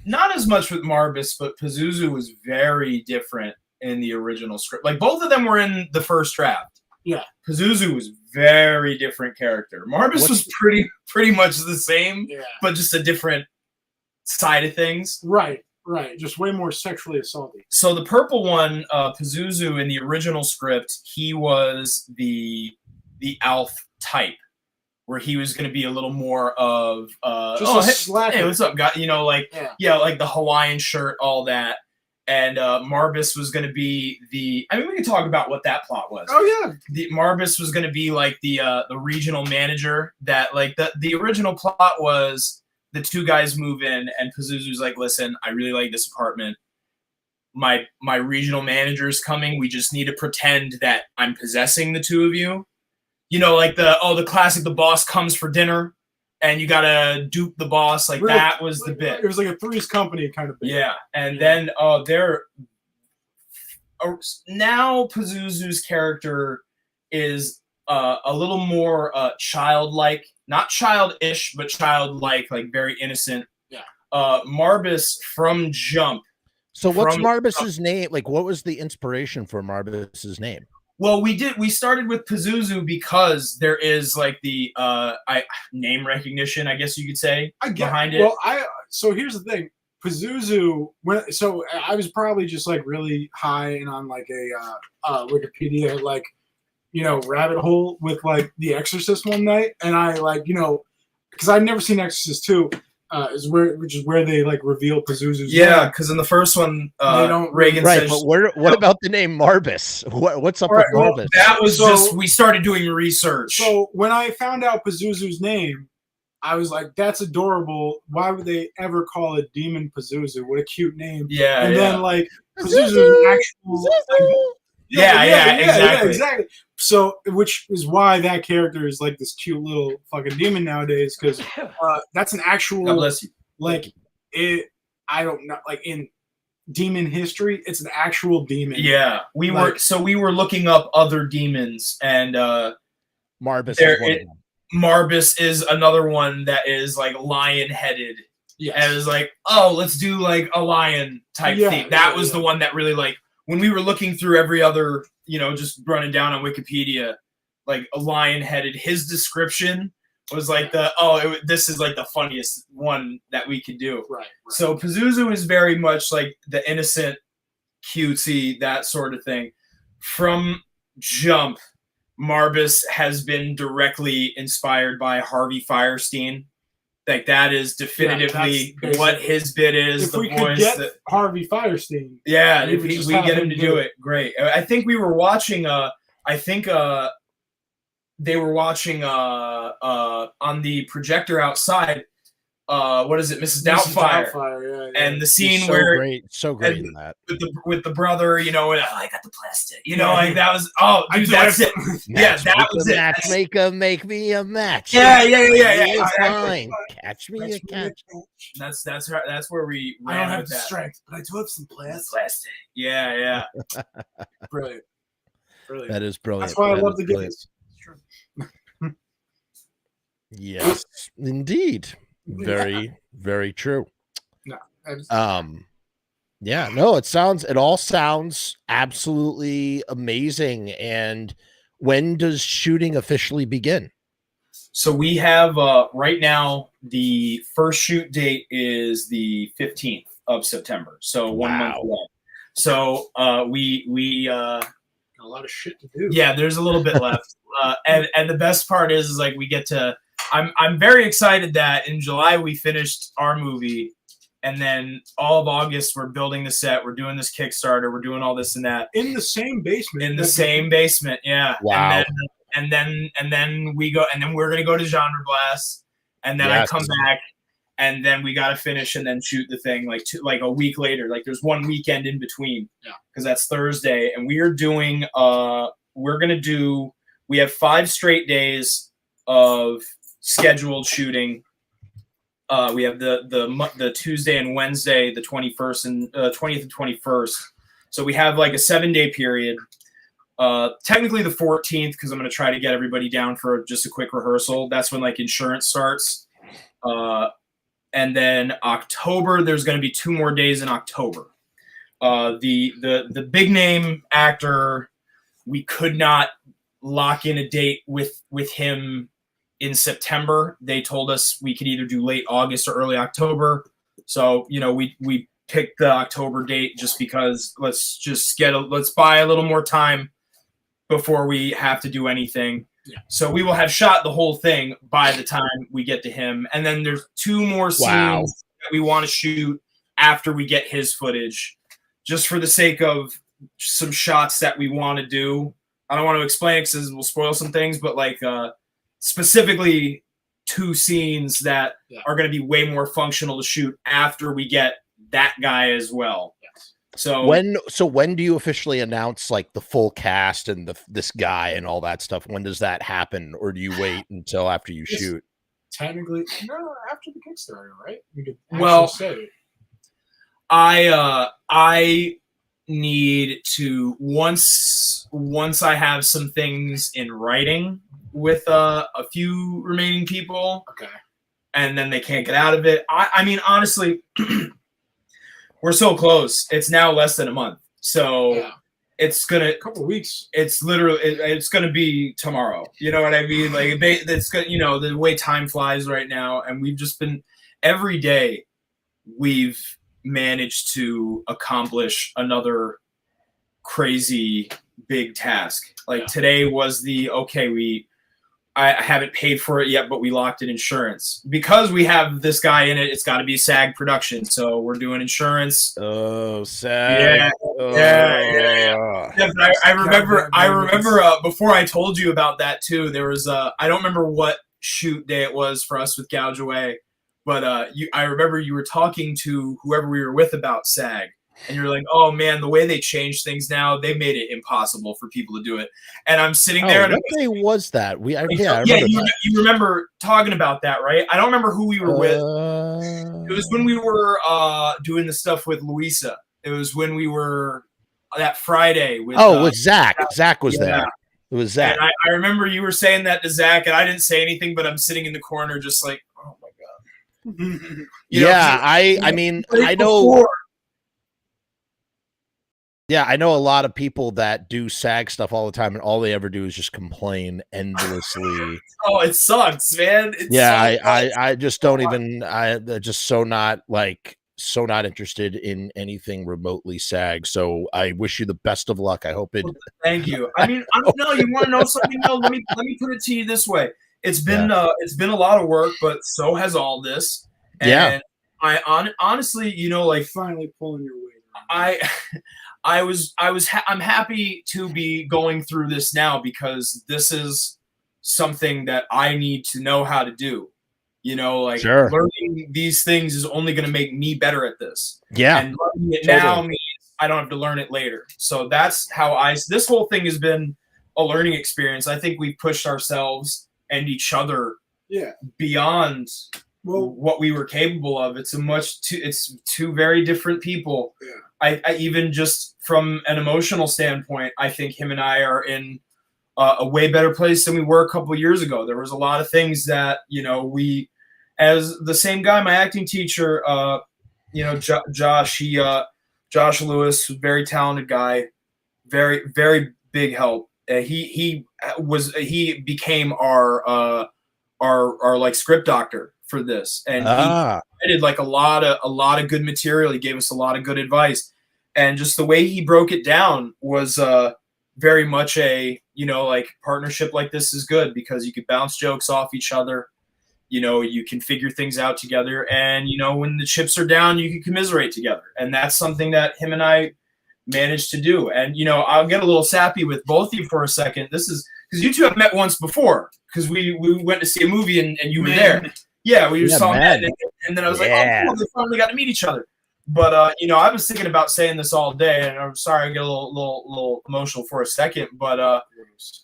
not as much with Marbus, but Pazuzu was very different in the original script. Like both of them were in the first draft. Yeah. Pazuzu was very different character. Marbus was pretty much the same, but just a different side of things. Right. Just way more sexually assaulting. So the purple one, Pazuzu, in the original script, he was the Alf type, where he was going to be a little more of hey, what's up, guy? Like the Hawaiian shirt, all that. And Marbus was going to be we can talk about what that plot was. Oh yeah, Marbus was going to be like the regional manager. That like the original plot was the two guys move in, and Pazuzu's like, listen, I really like this apartment. My regional manager's coming. We just need to pretend that I'm possessing the two of you. Like the classic, the boss comes for dinner, and you gotta dupe the boss. Like that was the bit. It was like a Three's Company kind of bit. Yeah, and then now Pazuzu's character is a little more childlike, not childish, but childlike, like very innocent. Yeah. Marbus from Jump. So what's Marbus's name? Like, what was the inspiration for Marbus's name? Well, we started with Pazuzu because there is like the name recognition, I guess you could say, behind it. Well, so here's the thing. Pazuzu, I was probably just like really high and on like a Wikipedia like rabbit hole with like The Exorcist one night, and I like because I'd never seen Exorcist 2, which is where they like reveal Pazuzu's name. Because in the first one, Reagan says, but what about the name Marbus? What's up with Marbus? That was just we started doing research. So when I found out Pazuzu's name, I was like, that's adorable. Why would they ever call it Demon Pazuzu? What a cute name. Yeah. And then like Pazuzu's actual Exactly. So, which is why that character is like this cute little fucking demon nowadays, because that's an God actual bless you. like it. I don't know, like in demon history, it's an actual demon. Yeah, we were looking up other demons, and Marbus is one of them. Marbus is another one that is like lion-headed. Yes. And it was like, oh, let's do like a lion type theme. That was the one that really like when we were looking through every other, just running down on Wikipedia, like a lion-headed. His description was like this is like the funniest one that we could do. Right. So Pazuzu is very much like the innocent, cutesy, that sort of thing. From jump, Marbus has been directly inspired by Harvey Firestein. Like that is definitively what his bit is. If we could get Harvey Firestein, if we get him to do it, great. I think we were watching. They were watching on the projector outside. What is it, Mrs. Doubtfire? And the scene so great in that with the brother, I got the plastic, like that was that's it. That was it. Matchmaker, make me a match. Yeah. Fine. Catch me a catch. That's where we I don't ran have with the that. strength, but I do have some plastic. Yeah. Brilliant. That is brilliant. That's why I love the games. Yes, indeed. Very, very true. No. It all sounds absolutely amazing. And when does shooting officially begin? So we have right now the first shoot date is the 15th of September. So 1 month away. So we got a lot of shit to do. Yeah, there's a little bit left. And the best part is like we get to. I'm very excited that in July we finished our movie, and then all of August we're building the set, we're doing this Kickstarter, we're doing all this and that in the same basement. Yeah. Wow. And then we go, and then we're gonna go to Genre Blast, and then I come back, and then we gotta finish and then shoot the thing like a week later. Like there's 1 weekend in between, because that's Thursday, and we are doing we have 5 straight days of scheduled shooting. We have the Tuesday and Wednesday, the 21st and 20th and 21st. So we have like a 7-day period. Technically the 14th, because I'm going to try to get everybody down for just a quick rehearsal. That's when like insurance starts. And then October, there's going to be 2 more days in October. The big name actor, we could not lock in a date with him in September. They told us we could either do late August or early October. So, we picked the October date just because let's buy a little more time before we have to do anything. Yeah. So we will have shot the whole thing by the time we get to him. And then there's 2 more scenes that we want to shoot after we get his footage, just for the sake of some shots that we want to do. I don't want to explain it because we'll spoil some things, but like specifically 2 scenes that are going to be way more functional to shoot after we get that guy as well. Yes. So when do you officially announce like the full cast and this guy and all that stuff? When does that happen, or do you wait until after you shoot? Technically, no, after the Kickstarter, right? We could say it. I need to once I have some things in writing with a few remaining people, okay, and then they can't get out of it. I mean, honestly, we're so close. It's now less than a month, so it's gonna a couple weeks. It's literally it's gonna be tomorrow. You know what I mean? Like it's the way time flies right now, and we've just been every day we've managed to accomplish another crazy big task. Like today was I haven't paid for it yet, but we locked in insurance because we have this guy in it. It's got to be SAG production, so we're doing insurance. Oh, SAG! Yeah. I remember before I told you about that too. There was I don't remember what shoot day it was for us with Gouge Away, but I remember you were talking to whoever we were with about SAG, and you're like, oh man, the way they change things now, they made it impossible for people to do it. And I'm sitting there, and what day was that? I remember that. You remember talking about that, right? I don't remember who we were with. It was when we were doing the stuff with Louisa. It was when we were that Friday with. With Zach. Zach was there. It was Zach. And I remember you were saying that to Zach, and I didn't say anything, but I'm sitting in the corner, just like, oh my god. I mean, I know. Yeah, I know a lot of people that do SAG stuff all the time, and all they ever do is just complain endlessly. Oh, it sucks, man. I just don't even. They're just so not interested in anything remotely SAG. So I wish you the best of luck. I hope it. Thank you. I mean, no, you want to know something? No, let me put it to you this way. It's been a lot of work, but so has all this. And I honestly, like finally pulling your weight. I'm happy to be going through this now, because this is something that I need to know how to do. Learning these things is only going to make me better at this. Yeah. And learning it now means I don't have to learn it later. So that's how this whole thing has been a learning experience. I think we pushed ourselves and each other beyond what we were capable of. It's it's two very different people. Yeah. I even just from an emotional standpoint, I think him and I are in a way better place than we were a couple of years ago. There was a lot of things that, we, as the same guy, my acting teacher, Josh, Josh Lewis, very talented guy, very, very big help. He became our like script doctor for this. And he did like a lot of good material. He gave us a lot of good advice. And just the way he broke it down was very much a, like partnership like this is good because you could bounce jokes off each other. You can figure things out together. And, when the chips are down, you can commiserate together. And that's something that him and I managed to do. And, I'll get a little sappy with both of you for a second. This is because you two have met once before because we went to see a movie and you were there. Yeah, we saw that. And then I was like, oh, cool, they finally got to meet each other. But, I was thinking about saying this all day, and I'm sorry I get a little emotional for a second. But,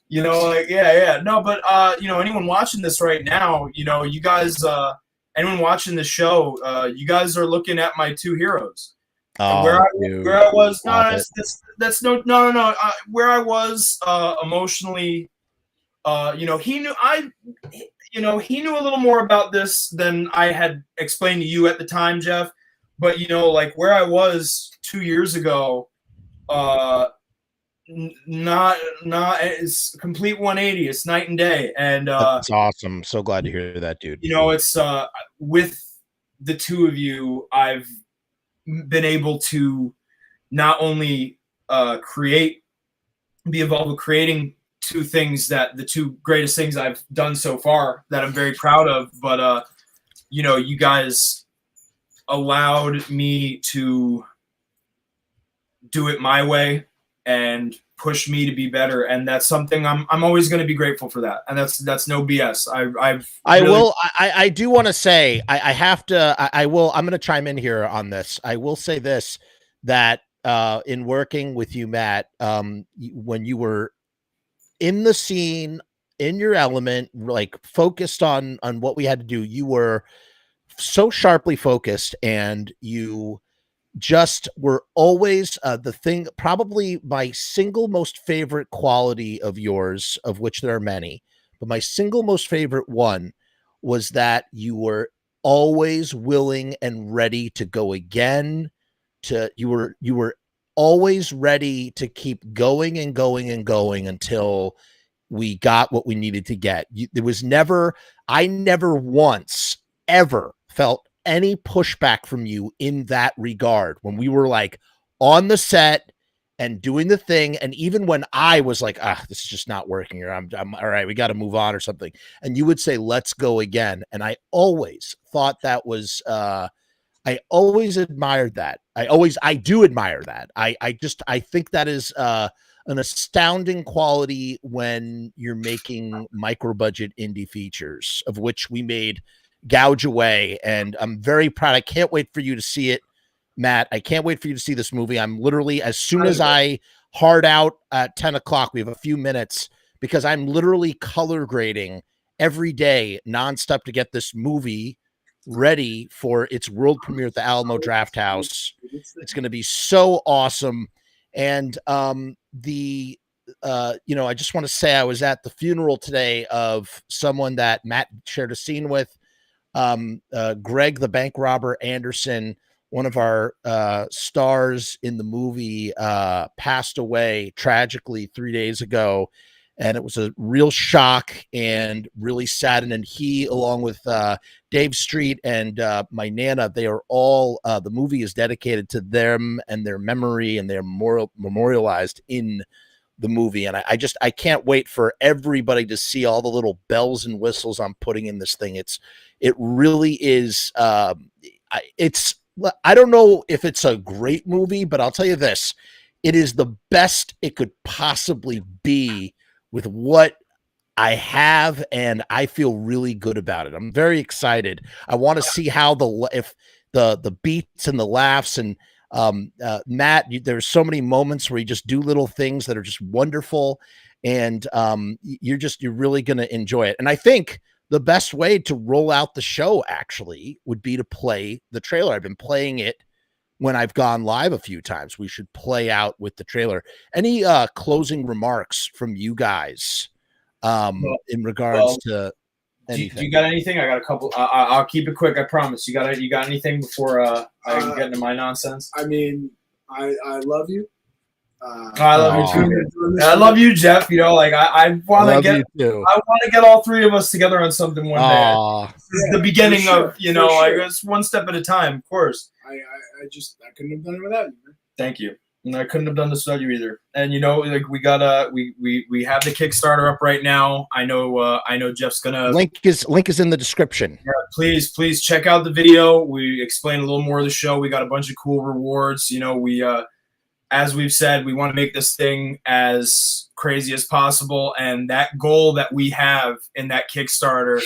No, but, anyone watching this right now, you guys, anyone watching the show, you guys are looking at my two heroes. Where I was, where I was emotionally, he knew a little more about this than I had explained to you at the time, Jeff. But, like where I was 2 years ago, it's complete 180. It's night and day. And that's awesome. So glad to hear that, dude. It's with the two of you, I've been able to not only be involved with creating the two greatest things I've done so far that I'm very proud of, but you guys allowed me to do it my way and push me to be better, and that's something I'm always going to be grateful for that, and that's no BS. I do want to say I'm going to chime in here on this. I will say this, that in working with you, Matt, when you were in the scene, in your element, like focused on what we had to do, you were so sharply focused, and you just were always the thing. Probably my single most favorite quality of yours, of which there are many, but my single most favorite one was that you were always willing and ready to go again. You were always ready to keep going and going and going until we got what we needed to get. I never once ever felt any pushback from you in that regard when we were like on the set and doing the thing. And even when I was like, this is just not working, or I'm all right, we got to move on or something. And you would say, let's go again. And I always thought that was, I always admired that. I do admire that. I think that is an astounding quality when you're making micro budget indie features, of which we made Gouge Away, and I'm very proud. I can't wait for you to see it Matt, I can't wait for you to see this movie. I'm literally, as soon as I hard out at 10 o'clock, we have a few minutes, because I'm literally color grading every day nonstop to get this movie ready for its world premiere at the Alamo Draft House. It's going to be so awesome. And you know, I just want to say I was at the funeral today of someone that Matt shared a scene with, Greg the bank robber Anderson, one of our stars in the movie, passed away tragically 3 days ago. And it was a real shock and really sad. And he, along with Dave Street and my Nana, they are all, the movie is dedicated to them and their memory, and they're memorialized in the movie. And I can't wait for everybody to see all the little bells and whistles I'm putting in this thing. It really is, I don't know if it's a great movie, but I'll tell you this, it is the best it could possibly be with what I have, and I feel really good about it. I'm very excited. I want to see how the beats and the laughs, and Matt, there's so many moments where you just do little things that are just wonderful, and you're really going to enjoy it. And I think the best way to roll out the show actually would be to play the trailer. I've been playing it when I've gone live a few times. We should play out with the trailer. Any closing remarks from you guys in regards to anything? Do you got anything? I got a couple. I'll keep it quick. I promise. You got anything before I get into my nonsense? I mean, I love you. I love you too. I love you, Jeff. You know, like I want to get all three of us together on something one day. This is the beginning of, you know, like it's one step at a time, of course. I couldn't have done it without you. Thank you. And I couldn't have done this without you either. And you know, like we have the Kickstarter up right now. I know Jeff's gonna link is in the description. Yeah, please check out the video. We explain a little more of the show. We got a bunch of cool rewards. You know, we as we've said, we want to make this thing as crazy as possible. And that goal that we have in that Kickstarter,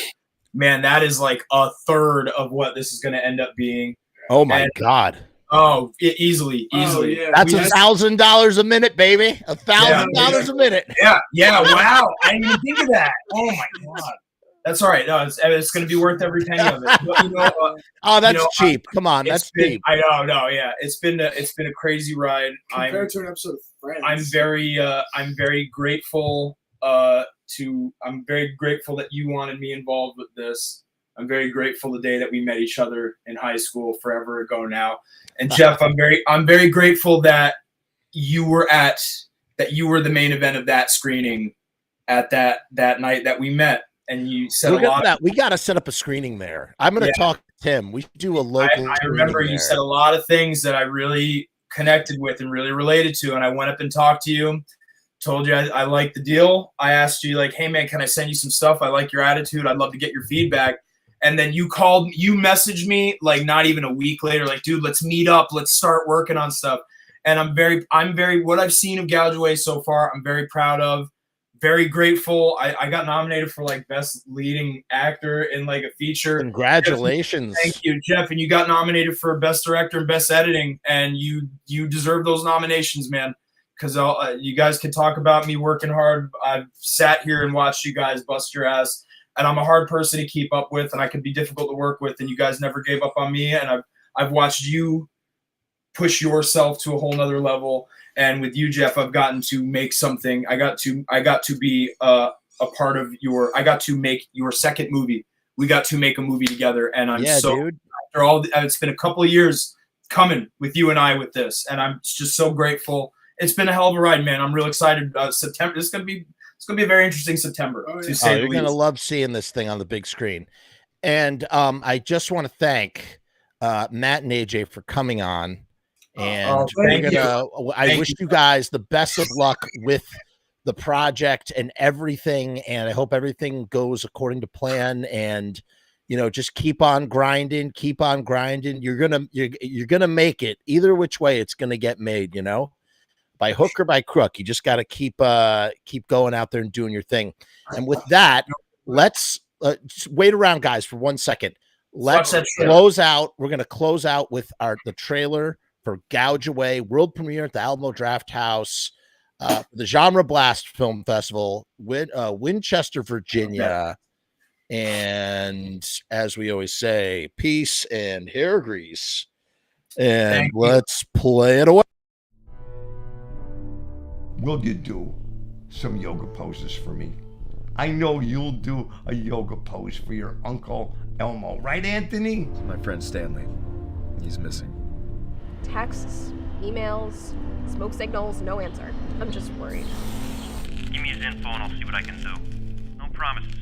man, that is like a third of what this is going to end up being. Oh my God. Oh, easily. Yeah. That's $1,000 a minute, baby. $1,000 a minute. Yeah. Wow. I didn't even think of that. Oh my God. That's all right. No, it's going to be worth every penny of it. But, you know, that's cheap. Come on, that's cheap. I know. No, yeah. It's been a crazy ride. Compared to an episode of Friends. I'm very grateful. I'm very grateful that you wanted me involved with this. I'm very grateful the day that we met each other in high school forever ago now. And Jeff, I'm very grateful that you were the main event of that screening at that night that we met. And you said a lot. We got to set up a screening there. I'm going to talk to Tim. We should do a local. I remember you said a lot of things that I really connected with and really related to. And I went up and talked to you, told you I liked the deal. I asked you like, hey man, can I send you some stuff? I like your attitude. I'd love to get your feedback. And then you messaged me like not even a week later, like, dude, let's meet up. Let's start working on stuff. And I'm very, what I've seen of Gouge Away so far, I'm very proud of. Very grateful. I got nominated for like best leading actor in like a feature. Congratulations. Thank you, Jeff. And you got nominated for best director and best editing, and you deserve those nominations, man. Because you guys can talk about me working hard. I've sat here and watched you guys bust your ass, and I'm a hard person to keep up with, and I can be difficult to work with. And you guys never gave up on me, and I've watched you push yourself to a whole nother level. And with you, Jeff, I've gotten to make something. I got to be a part of I got to make your second movie. We got to make a movie together, and I'm dude. After all, it's been a couple of years coming with you and I with this, and I'm just so grateful. It's been a hell of a ride, man. I'm real excited. September. It's gonna be a very interesting September. To say the you're least. Gonna love seeing this thing on the big screen. And I just want to thank Matt and AJ for coming on. And I wish you guys the best of luck with the project and everything. And I hope everything goes according to plan. And, you know, just keep on grinding. You're gonna make it either which way. It's gonna get made, you know, by hook or by crook. You just got to keep going out there and doing your thing. And with that, let's just wait around, guys, for 1 second. let's that shit. close out. We're going to close out with the trailer for Gouge Away, world premiere at the Alamo Draft House, the Genre Blast Film Festival, Winchester, Virginia. And as we always say, peace and hair grease. And let's play it away. Will you do some yoga poses for me? I know you'll do a yoga pose for your Uncle Elmo, right, Anthony? My friend Stanley. He's missing. Texts, emails, smoke signals, no answer. I'm just worried. Give me his info and I'll see what I can do. No promises.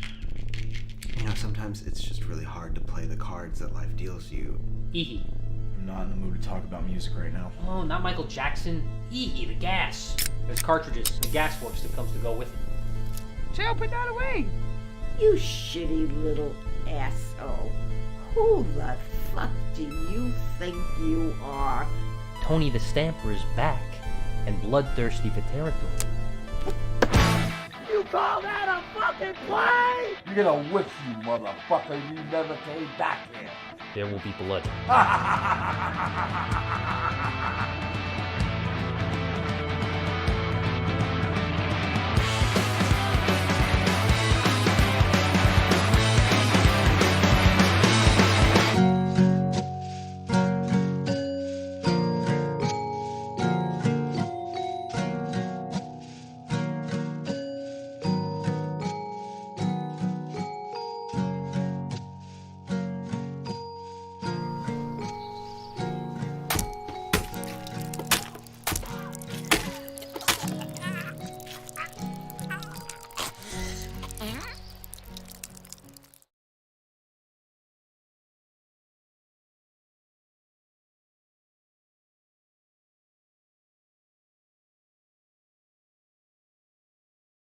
You know, sometimes it's just really hard to play the cards that life deals you. Eehee. I'm not in the mood to talk about music right now. Oh, not Michael Jackson. Eehee, the gas. There's cartridges and gas works that comes to go with it. Joe, put that away. You shitty little asshole. Who the fuck do you think you are? Tony the Stamper is back and bloodthirsty for territory. You call that a fucking play? You're gonna whiff you, motherfucker. You never came back here. There will be blood.